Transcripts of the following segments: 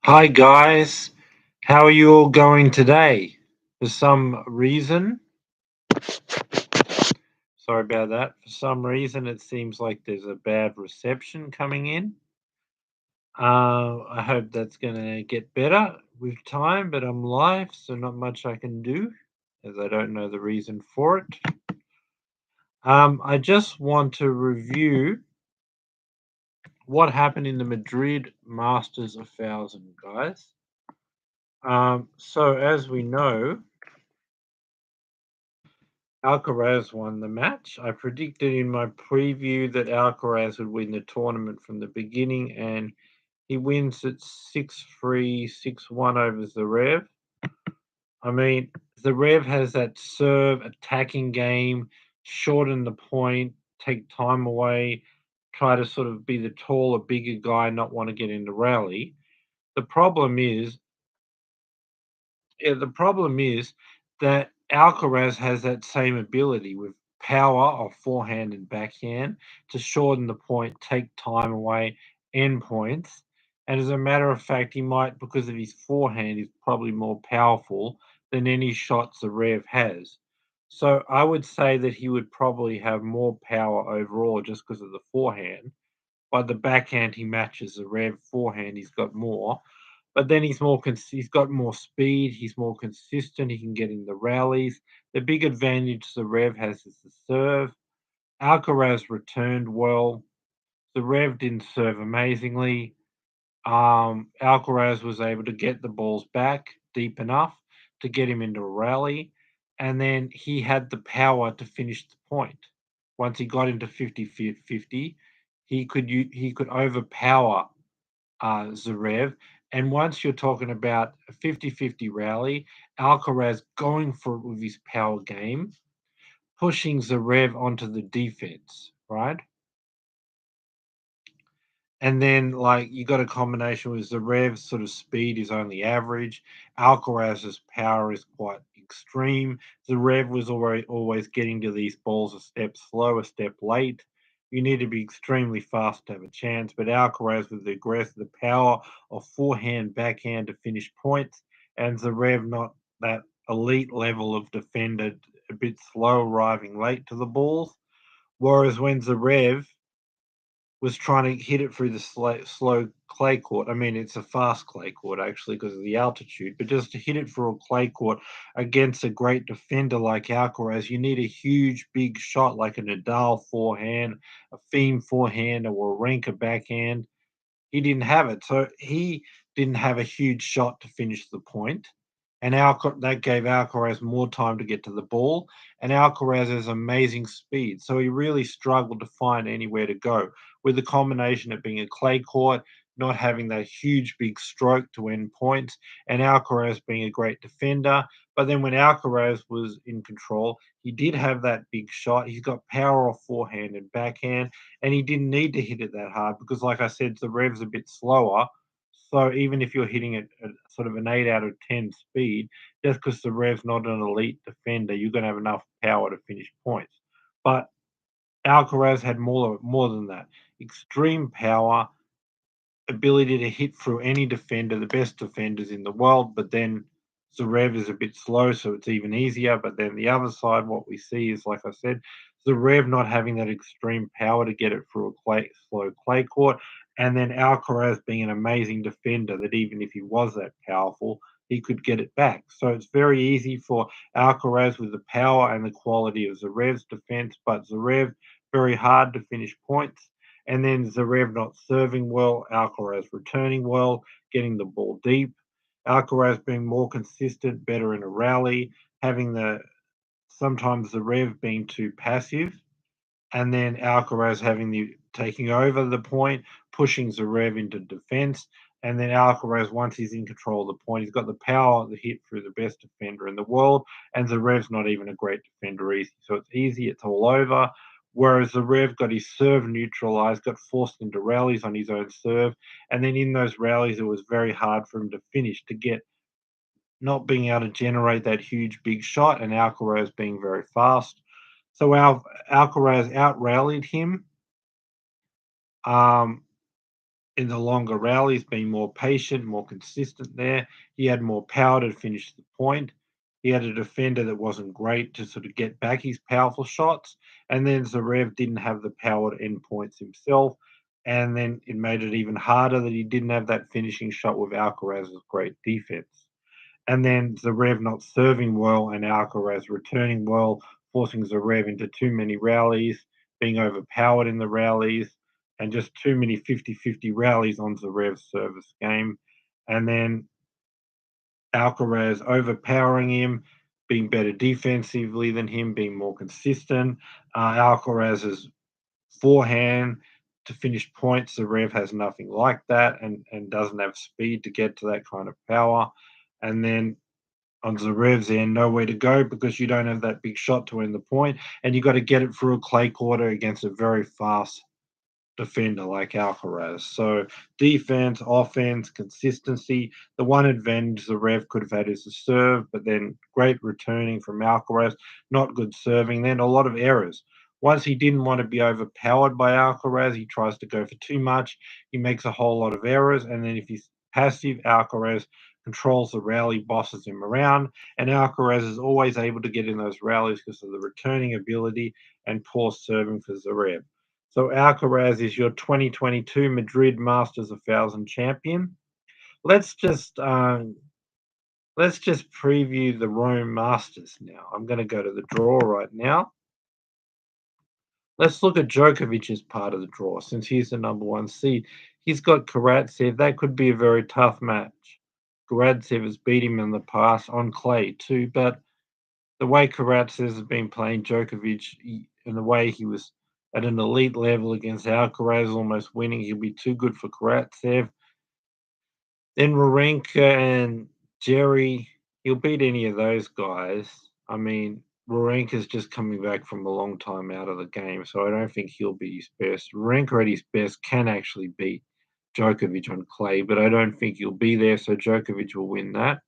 Hi guys, how are you all going today? For some reason, sorry about that. For some reason, it seems like there's a bad reception coming in. I hope that's going to get better with time, but I'm live, so not much I can do as I don't know the reason for it. I just want to review what happened in the Madrid Masters 1000, guys. So as we know, Alcaraz won the match. I predicted in my preview that Alcaraz would win the tournament from the beginning, and he wins at 6-3, 6-1 over Zverev. I mean, Zverev has that serve attacking game, shorten the point, take time away, try to sort of be the taller, bigger guy, not want to get in the rally. The problem is the problem is that Alcaraz has that same ability with power of forehand and backhand to shorten the point, take time away, end points. And as a matter of fact, he might, because of his forehand, is probably more powerful than any shot Zverev has. So I would say that he would probably have more power overall just because of the forehand. By the backhand, he matches Zverev. Forehand, he's got more. But then he's got more speed, he's more consistent, he can get in the rallies. The big advantage Zverev has is the serve. Alcaraz returned well. Zverev didn't serve amazingly. Alcaraz was able to get the balls back deep enough to get him into a rally, and then he had the power to finish the point. Once he got into 50-50, he could overpower Zverev. And once you're talking about a 50-50 rally, Alcaraz going for it with his power game, pushing Zverev onto the defense, right? And then, like, you got a combination with Zverev's sort of speed is only average. Alcaraz's power is quite extreme. Zverev was always getting to these balls a step slow, a step late. You need to be extremely fast to have a chance. But Alcaraz with the power of forehand, backhand to finish points, and Zverev not that elite level of defender, a bit slow, arriving late to the balls. Whereas when Zverev was trying to hit it through the slow clay court. I mean, it's a fast clay court actually because of the altitude, but just to hit it through a clay court against a great defender like Alcaraz, you need a huge, big shot like a Nadal forehand, a Thiem forehand, or a Renka backhand. He didn't have it, so he didn't have a huge shot to finish the point, and that gave Alcaraz more time to get to the ball, and Alcaraz has amazing speed, so he really struggled to find anywhere to go. With the combination of being a clay court, not having that huge big stroke to end points, and Alcaraz being a great defender. But then when Alcaraz was in control, he did have that big shot. He's got power off forehand and backhand, and he didn't need to hit it that hard because, like I said, the rev's a bit slower. So even if you're hitting it at sort of an 8 out of 10 speed, just because the rev's not an elite defender, you're going to have enough power to finish points. But Alcaraz had more than that. Extreme power, ability to hit through any defender, the best defenders in the world, but then Zverev is a bit slow, so it's even easier. But then the other side, what we see is, like I said, Zverev not having that extreme power to get it through slow clay court, and then Alcaraz being an amazing defender that even if he was that powerful, he could get it back. So it's very easy for Alcaraz with the power and the quality of Zverev's defense, but Zverev very hard to finish points, and then Zverev not serving well, Alcaraz returning well, getting the ball deep, Alcaraz being more consistent, better in a rally, having the sometimes Zverev being too passive, and then Alcaraz having the taking over the point, pushing Zverev into defense, and then Alcaraz, once he's in control of the point, he's got the power to hit through the best defender in the world, and Zverev's not even a great defender easy. So it's easy, it's all over. Whereas Zverev got his serve neutralized, got forced into rallies on his own serve, and then in those rallies, it was very hard for him to finish, to get not being able to generate that huge big shot, and Alcaraz being very fast. So Alcaraz out rallied him, um, in the longer rallies, being more patient, more consistent there. He had more power to finish the point. He had a defender that wasn't great to sort of get back his powerful shots. And then Zverev didn't have the power to end points himself. And then it made it even harder that he didn't have that finishing shot with Alcaraz's great defense. And then Zverev not serving well and Alcaraz returning well, forcing Zverev into too many rallies, being overpowered in the rallies, and just too many 50-50 rallies on Zverev's service game. And then Alcaraz overpowering him, being better defensively than him, being more consistent. Alcaraz's forehand to finish points, Zverev has nothing like that and doesn't have speed to get to that kind of power. And then on Zverev's end, nowhere to go because you don't have that big shot to win the point, and you got to get it through a clay quarter against a very fast defender like Alcaraz. So defense, offense, consistency. The one advantage the Rev could have had is the serve, but then great returning from Alcaraz, not good serving, then a lot of errors. Once he didn't want to be overpowered by Alcaraz, he tries to go for too much. He makes a whole lot of errors, and then if he's passive, Alcaraz controls the rally, bosses him around, and Alcaraz is always able to get in those rallies because of the returning ability and poor serving for Zverev. So Alcaraz is your 2022 Madrid Masters 1000 champion. Let's just let's just preview the Rome Masters now. I'm going to go to the draw right now. Let's look at Djokovic's part of the draw since he's the number one seed. He's got Karatsev. That could be a very tough match. Karatsev has beat him in the past on clay too, but the way Karatsev has been playing Djokovic and the way he was at an elite level against Alcaraz, almost winning, he'll be too good for Karatsev. Then Wawrinka and Jerry, he'll beat any of those guys. I mean, Wawrinka's just coming back from a long time out of the game, so I don't think he'll be his best. Wawrinka at his best can actually beat Djokovic on clay, but I don't think he'll be there, so Djokovic will win that.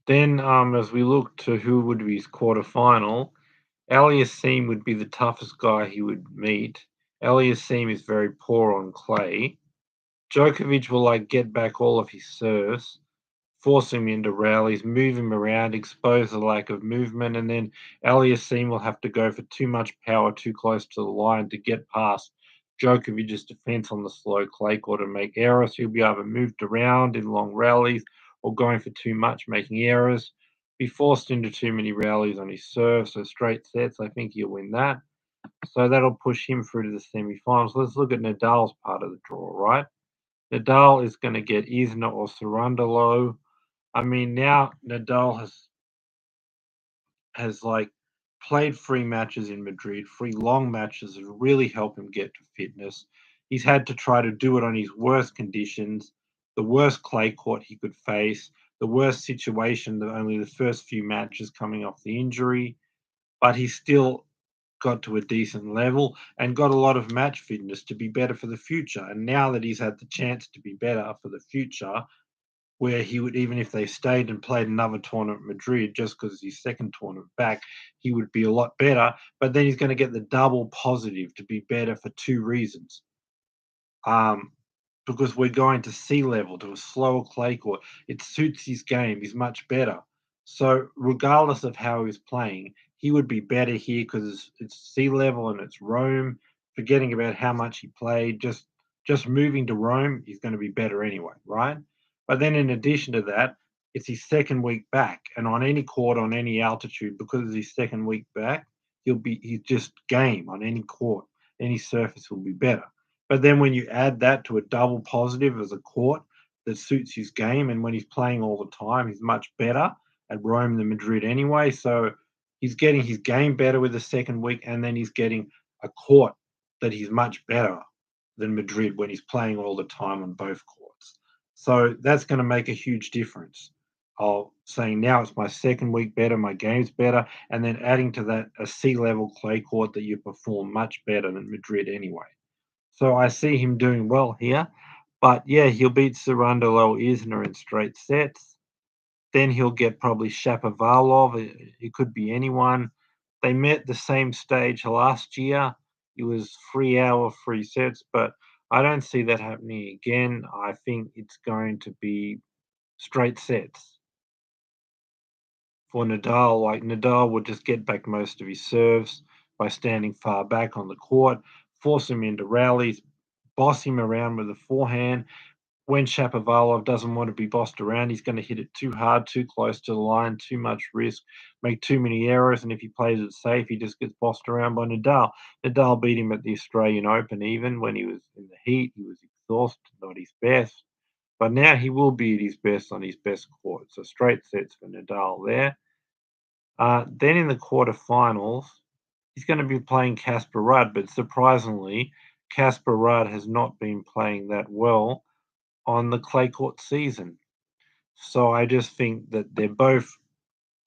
Then, as we look to who would be his quarterfinal, Aliassime would be the toughest guy he would meet. Aliassime is very poor on clay. Djokovic will like get back all of his serves, force him into rallies, move him around, expose the lack of movement, and then Aliassime will have to go for too much power too close to the line to get past Djokovic's defense on the slow clay court and make errors. He'll be either moved around in long rallies or going for too much, making errors. Be forced into too many rallies on his serve, so straight sets. I think he'll win that. So that'll push him through to the semi-finals. Let's look at Nadal's part of the draw, right? Nadal is going to get Isner or Sarandalo. I mean, now Nadal has like played 3 matches in Madrid, 3 long matches that really help him get to fitness. He's had to try to do it on his worst conditions, the worst clay court he could face, the worst situation, that only the first few matches coming off the injury, but he still got to a decent level and got a lot of match fitness to be better for the future. And now that he's had the chance to be better for the future, where he would, even if they stayed and played another tournament in Madrid, just because his second tournament back, he would be a lot better. But then he's going to get the double positive to be better for 2 reasons. Um, because we're going to sea level to a slower clay court. It suits his game. He's much better. So regardless of how he's playing, he would be better here because it's sea level and it's Rome. Forgetting about how much he played, just moving to Rome, he's going to be better anyway, right? But then in addition to that, it's his second week back, and on any court, on any altitude, because it's his second week back, he's just game on any court, any surface will be better. But then when you add that to a double positive as a court that suits his game, and when he's playing all the time, he's much better at Rome than Madrid anyway. So he's getting his game better with the second week, and then he's getting a court that he's much better than Madrid when he's playing all the time on both courts. So that's going to make a huge difference. Of saying now it's my second week better, my game's better, and then adding to that a sea level clay court that you perform much better than Madrid anyway. So I see him doing well here. But yeah, he'll beat Sarandalo Isner in straight sets. Then he'll get probably Shapovalov. It could be anyone. They met the same stage last year. It was 3 hour, 3 sets, but I don't see that happening again. I think it's going to be straight sets for Nadal. Like Nadal would just get back most of his serves by standing far back on the court, force him into rallies, boss him around with a forehand. When Shapovalov doesn't want to be bossed around, he's going to hit it too hard, too close to the line, too much risk, make too many errors, and if he plays it safe, he just gets bossed around by Nadal. Nadal beat him at the Australian Open even when he was in the heat. He was exhausted, not his best. But now he will be at his best on his best court. So straight sets for Nadal there. Then in the quarterfinals, he's going to be playing Casper Ruud, but surprisingly, Casper Ruud has not been playing that well on the clay court season. So I just think that they're both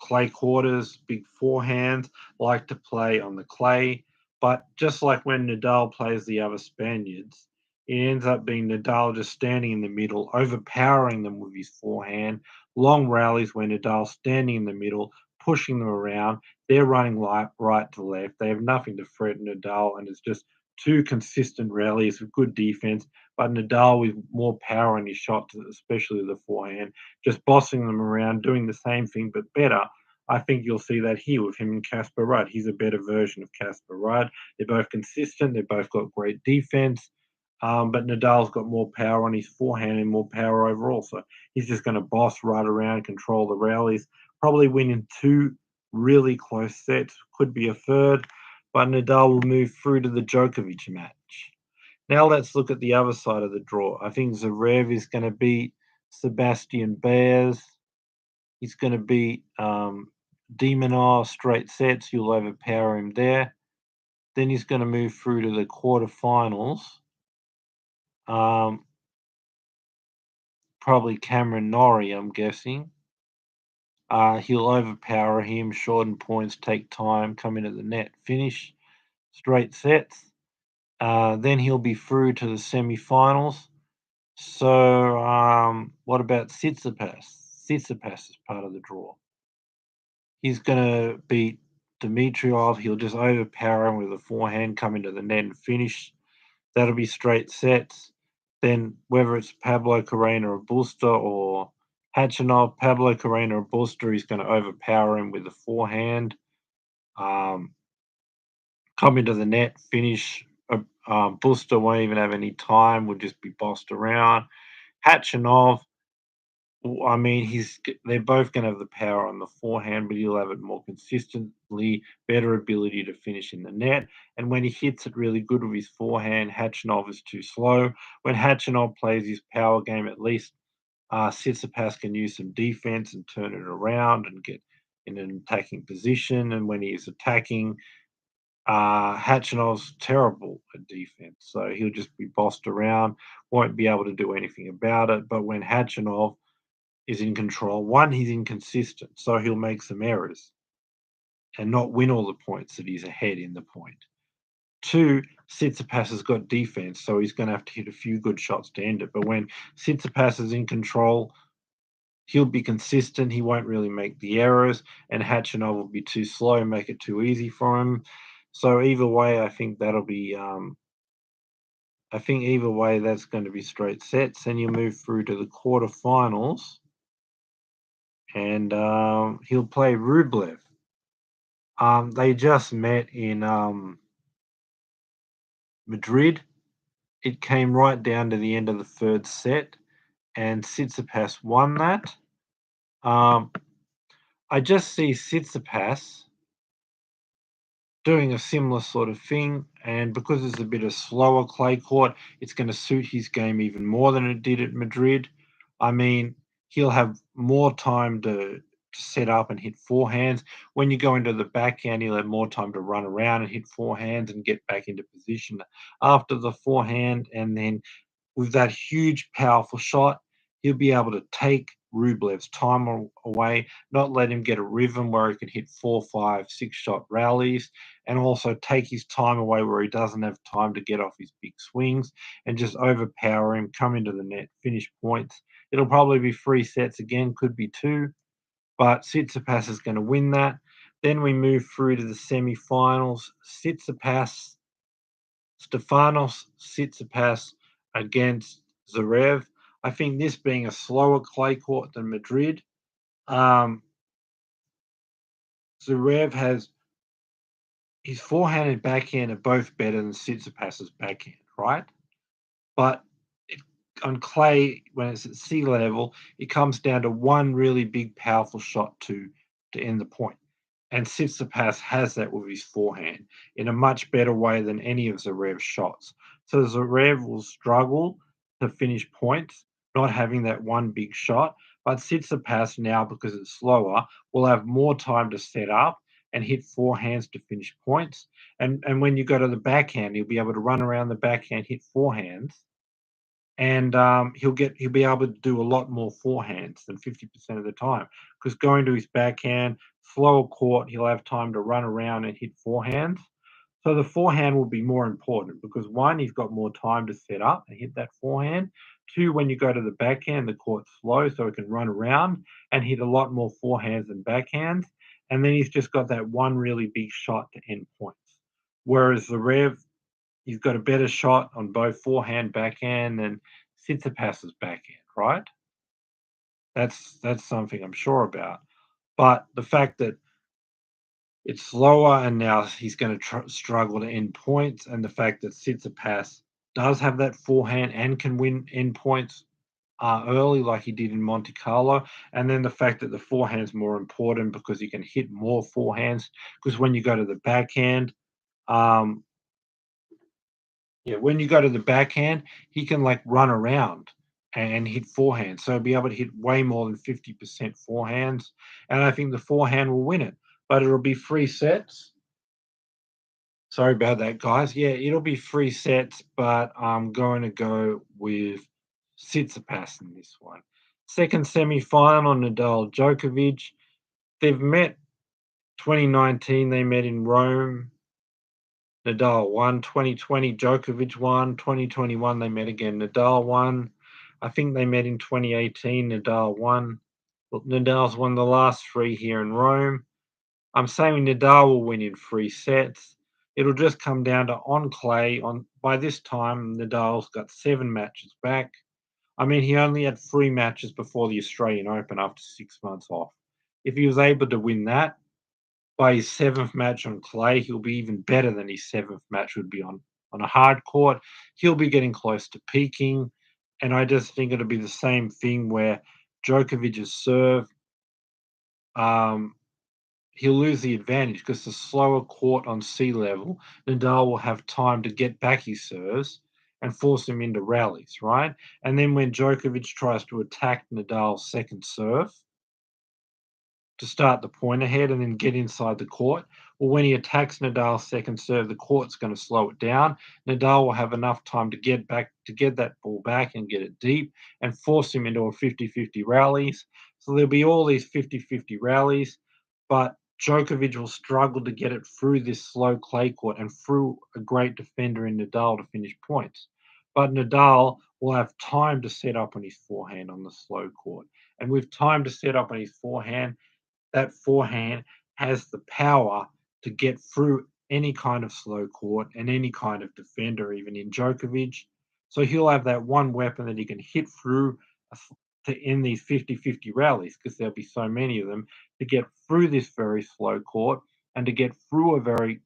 clay quarters, big forehands, like to play on the clay. But just like when Nadal plays the other Spaniards, it ends up being Nadal just standing in the middle, overpowering them with his forehand. Long rallies where Nadal's standing in the middle, pushing them around. They're running right to left. They have nothing to threaten Nadal, and it's just two consistent rallies with good defense. But Nadal with more power in his shots, especially the forehand, just bossing them around, doing the same thing but better. I think you'll see that here with him and Casper Ruud. He's a better version of Casper Ruud. They're both consistent. They've both got great defense. But Nadal's got more power on his forehand and more power overall. So he's just going to boss right around, control the rallies, probably win in two really close sets. Could be a third. But Nadal will move through to the Djokovic match. Now let's look at the other side of the draw. I think Zverev is going to beat Sebastian Baez. He's going to beat Demonor straight sets. You'll overpower him there. Then he's going to move through to the quarterfinals. Um, Probably Cameron Norrie, I'm guessing. He'll overpower him, shorten points, take time, come into the net, finish straight sets. Then he'll be through to the semi-finals. So, what about Tsitsipas? Tsitsipas is part of the draw. He's gonna beat Dimitrov. He'll just overpower him with a forehand, come into the net and finish. That'll be straight sets. Then whether it's Pablo Carreno or Busta or Hachinov, Pablo Carreno or Busta, he's going to overpower him with a forehand. Um, Come into the net, finish. Busta won't even have any time. Will just be bossed around. Hachinov, I mean, they're both going to have the power on the forehand, but he'll have it more consistently, better ability to finish in the net. And when he hits it really good with his forehand, Hachinov is too slow. When Hachinov plays his power game, at least Tsitsipas can use some defense and turn it around and get in an attacking position. And when he's attacking, Hachinov's terrible at defense, so he'll just be bossed around, won't be able to do anything about it. But when Hachinov is in control. One, he's inconsistent, so he'll make some errors and not win all the points that he's ahead in the point. Two, Tsitsipas has got defense, so he's going to have to hit a few good shots to end it. But when Tsitsipas is in control, he'll be consistent. He won't really make the errors, and Hachinov will be too slow, make it too easy for him. So either way, I think that'll be. I think either way, that's going to be straight sets. Then you move through to the quarterfinals, and he'll play Rublev. They just met in Madrid. It came right down to the end of the third set, and Tsitsipas won that. Um, I just see Tsitsipas doing a similar sort of thing, and because it's a bit of slower clay court, it's going to suit his game even more than it did at Madrid. I mean, he'll have more time to set up and hit forehands. When you go into the backhand, he'll have more time to run around and hit forehands and get back into position after the forehand. And then with that huge, powerful shot, he'll be able to take Rublev's time away, not let him get a rhythm where he can hit 4, 5, 6 shot rallies, and also take his time away where he doesn't have time to get off his big swings and just overpower him, come into the net, finish points. It'll probably be 3 sets again, could be 2, but Tsitsipas is going to win that. Then we move through to the semi-finals. Stefanos Tsitsipas against Zverev. I think this being a slower clay court than Madrid, um, Zverev has his forehand and backhand are both better than Tsitsipas's backhand, right? But it, on clay, when it's at sea level, it comes down to one really big, powerful shot to end the point. And Tsitsipas has that with his forehand in a much better way than any of Zverev's shots. So Zverev will struggle to finish points, not having that one big shot. But Tsitsipas now, because it's slower, will have more time to set up and hit forehands to finish points. And when you go to the backhand, he'll be able to run around the backhand, hit forehands, and he'll be able to do a lot more forehands than 50% of the time because going to his backhand, slower court, he'll have time to run around and hit forehands. So the forehand will be more important because one, he's got more time to set up and hit that forehand. Two, when you go to the backhand, the court's slow, so he can run around and hit a lot more forehands than backhands. And then he's just got that one really big shot to end points. Whereas the Rev, he's got a better shot on both forehand, backhand than Tsitsipas's backhand, right? That's something I'm sure about. But the fact that it's slower and now he's going to struggle to end points, and the fact that Tsitsipas does have that forehand and can win end points early, like he did in Monte Carlo, and then the fact that the forehand is more important because he can hit more forehands. Because when you go to the backhand, um, yeah, when you go to the backhand, he can like run around and hit forehand. So he'll be able to hit way more than 50% forehands. And I think the forehand will win it. But it'll be three sets. Sorry about that, guys. Yeah, it'll be three sets, but I'm going to go with Tsitsipas in this one. Second semi-final, Nadal Djokovic. They've met 2019, they met in Rome. Nadal won. 2020, Djokovic won. 2021, they met again. Nadal won. I think they met in 2018. Nadal won. Well, Nadal's won the last three here in Rome. I'm saying Nadal will win in three sets. It'll just come down to on clay. On by this time, Nadal's got 7 matches back. I mean, he only had 3 matches before the Australian Open after 6 months off. If he was able to win that, by his seventh match on clay, he'll be even better than his seventh match would be on a hard court. He'll be getting close to peaking. And I just think it'll be the same thing where Djokovic's serve, um, he'll lose the advantage because the slower court on sea level, Nadal will have time to get back his serves and force him into rallies, right? And then when Djokovic tries to attack Nadal's second serve, to start the point ahead and then get inside the court. Well, when he attacks Nadal's second serve, the court's going to slow it down. Nadal will have enough time to get back to get that ball back and get it deep and force him into a 50-50 rallies. So there'll be all these 50-50 rallies, but Djokovic will struggle to get it through this slow clay court and through a great defender in Nadal to finish points. But Nadal will have time to set up on his forehand on the slow court. And with time to set up on his forehand, that forehand has the power to get through any kind of slow court and any kind of defender, even in Djokovic. So he'll have that one weapon that he can hit through to end these 50-50 rallies because there'll be so many of them to get through this very slow court and to get through a very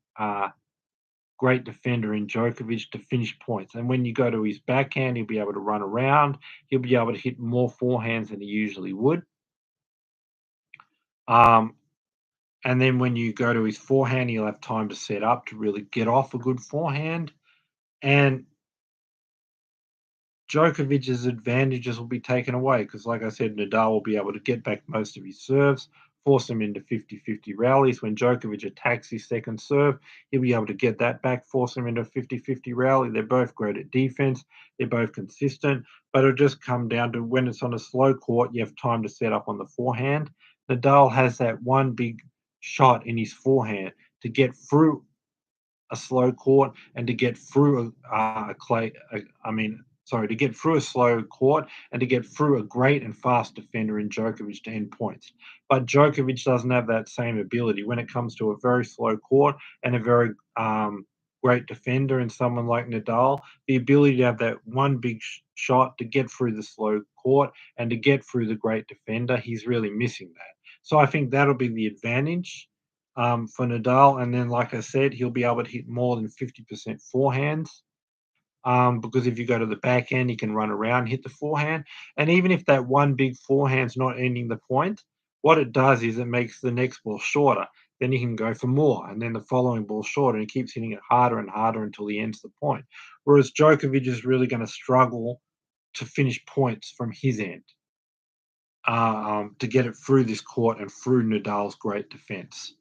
great defender in Djokovic to finish points. And when you go to his backhand, he'll be able to run around. He'll be able to hit more forehands than he usually would. Um, And then when you go to his forehand, he'll have time to set up to really get off a good forehand. And Djokovic's advantages will be taken away because, like I said, Nadal will be able to get back most of his serves, force him into 50-50 rallies. When Djokovic attacks his second serve, he'll be able to get that back, force him into a 50-50 rally. They're both great at defense. They're both consistent. But it'll just come down to when it's on a slow court, you have time to set up on the forehand. Nadal has that one big shot in his forehand to get through a slow court and to get through to get through a slow court and to get through a great and fast defender in Djokovic to end points. But Djokovic doesn't have that same ability when it comes to a very slow court and a very great defender in someone like Nadal, the ability to have that one big shot to get through the slow court and to get through the great defender, he's really missing that. So I think that'll be the advantage for Nadal. And then, like I said, he'll be able to hit more than 50% forehands because if you go to the backhand, he can run around, hit the forehand. And even if that one big forehand's not ending the point, what it does is it makes the next ball shorter. Then he can go for more, and then the following ball shorter, and he keeps hitting it harder and harder until he ends the point. Whereas Djokovic is really going to struggle to finish points from his end to get it through this court and through Nadal's great defense.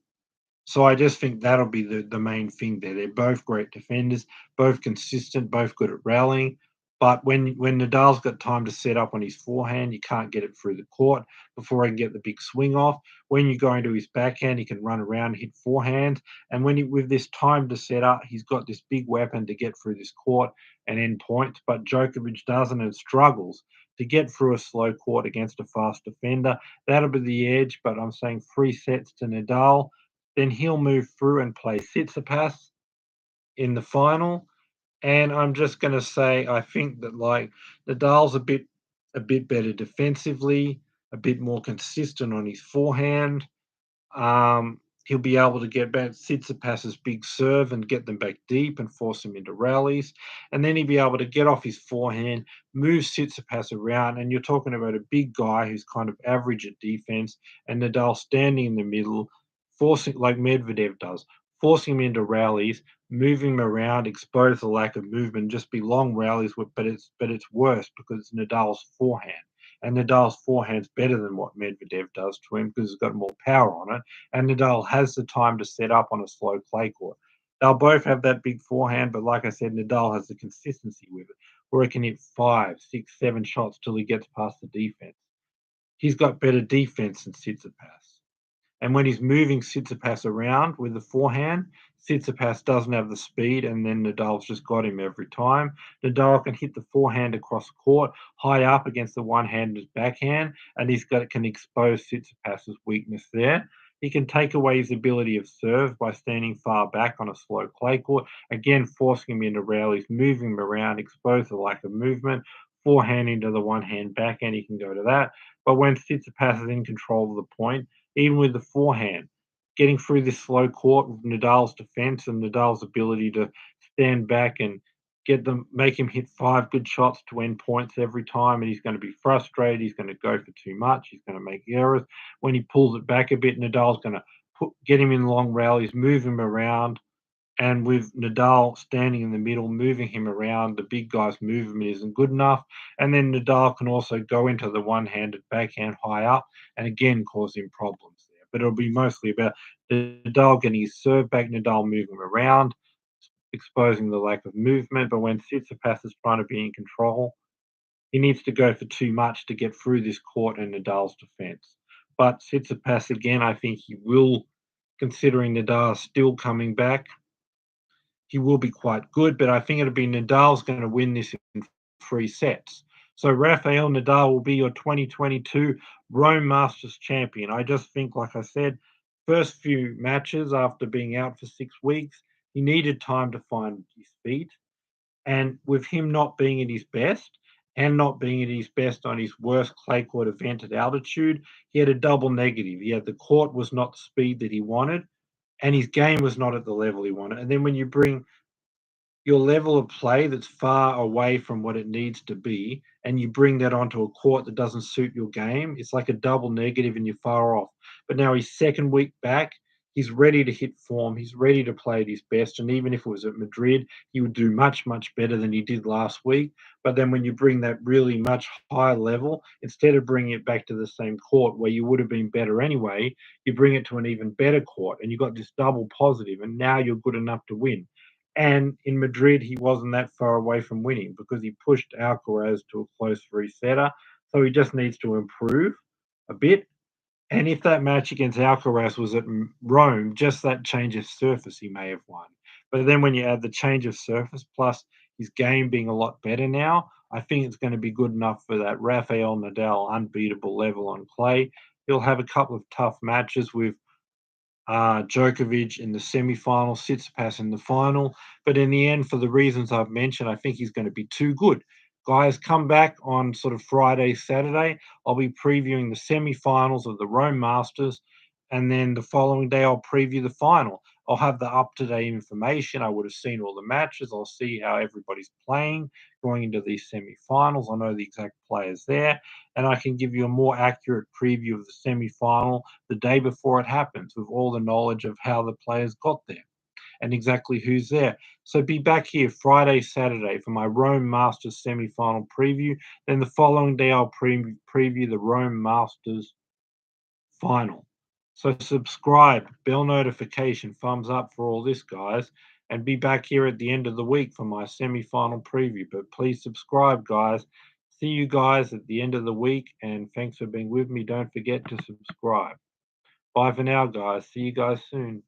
So I just think that'll be the main thing there. They're both great defenders, both consistent, both good at rallying. But when Nadal's got time to set up on his forehand, you can't get it through the court before he can get the big swing off. When you go into his backhand, he can run around and hit forehand. And when with this time to set up, he's got this big weapon to get through this court and end points. But Djokovic doesn't and struggles to get through a slow court against a fast defender. That'll be the edge. But I'm saying 3 sets to Nadal, then he'll move through and play Tsitsipas in the final. And I'm just going to say, I think that like Nadal's a bit better defensively, a bit more consistent on his forehand. He'll be able to get back Tsitsipas's big serve and get them back deep and force him into rallies. And then he'll be able to get off his forehand, move Tsitsipas around. And you're talking about a big guy who's kind of average at defense, and Nadal standing in the middle, forcing like Medvedev does, forcing him into rallies, moving him around, expose the lack of movement, just be long rallies. But it's worse because it's Nadal's forehand. And Nadal's forehand's better than what Medvedev does to him because it's got more power on it, and Nadal has the time to set up on a slow clay court. They'll both have that big forehand, but like I said, Nadal has the consistency with it, where he can hit 5, 6, 7 shots till he gets past the defense. He's got better defense than Tsitsipas. And when he's moving Tsitsipas around with the forehand, Tsitsipas doesn't have the speed, and then Nadal's just got him every time. Nadal can hit the forehand across the court, high up against the one-handed backhand, and can expose Tsitsipas's weakness there. He can take away his ability of serve by standing far back on a slow clay court, again forcing him into rallies, moving him around, expose the lack of movement, forehand into the one-hand backhand, he can go to that. But when Tsitsipas is in control of the point, even with the forehand, getting through this slow court with Nadal's defense and Nadal's ability to stand back and make him hit 5 good shots to end points every time. And he's going to be frustrated. He's going to go for too much. He's going to make errors. When he pulls it back a bit, Nadal's going to get him in long rallies, move him around, and with Nadal standing in the middle, moving him around, the big guy's movement isn't good enough. And then Nadal can also go into the one-handed backhand high up and again cause him problems there. But it'll be mostly about Nadal getting his serve back, Nadal moving him around, exposing the lack of movement. But when Tsitsipas is trying to be in control, he needs to go for too much to get through this court and Nadal's defense. But Tsitsipas, again, I think he will, considering Nadal still coming back, he will be quite good, but I think it'll be Nadal's going to win this in 3 sets. So Rafael Nadal will be your 2022 Rome Masters champion. I just think, like I said, first few matches after being out for 6 weeks, he needed time to find his feet. And with him not being at his best and not being at his best on his worst clay court event at altitude, he had a double negative. He had the court was not the speed that he wanted, and his game was not at the level he wanted. And then when you bring your level of play that's far away from what it needs to be, and you bring that onto a court that doesn't suit your game, it's like a double negative and you're far off. But now he's second week back, he's ready to hit form, he's ready to play at his best. And even if it was at Madrid, he would do much, much better than he did last week. But then when you bring that really much higher level, instead of bringing it back to the same court where you would have been better anyway, you bring it to an even better court and you've got this double positive, and now you're good enough to win. And in Madrid, he wasn't that far away from winning because he pushed Alcaraz to a close three-setter. So he just needs to improve a bit. And if that match against Alcaraz was at Rome, just that change of surface, he may have won. But then when you add the change of surface plus his game being a lot better now, I think it's going to be good enough for that Rafael Nadal unbeatable level on clay. He'll have a couple of tough matches with Djokovic in the semi-final, Tsitsipas in the final. But in the end, for the reasons I've mentioned, I think he's going to be too good. Guys, come back on sort of Friday, Saturday. I'll be previewing the semi-finals of the Rome Masters, and then the following day I'll preview the final. I'll have the up-to-date information. I would have seen all the matches. I'll see how everybody's playing going into these semi-finals. I know the exact players there, and I can give you a more accurate preview of the semi-final the day before it happens with all the knowledge of how the players got there and exactly who's there. So be back here Friday, Saturday for my Rome Masters semi-final preview. Then the following day, I'll preview the Rome Masters final. So subscribe, bell notification, thumbs up for all this, guys, and be back here at the end of the week for my semi-final preview. But please subscribe, guys. See you guys at the end of the week, and thanks for being with me. Don't forget to subscribe. Bye for now, guys. See you guys soon.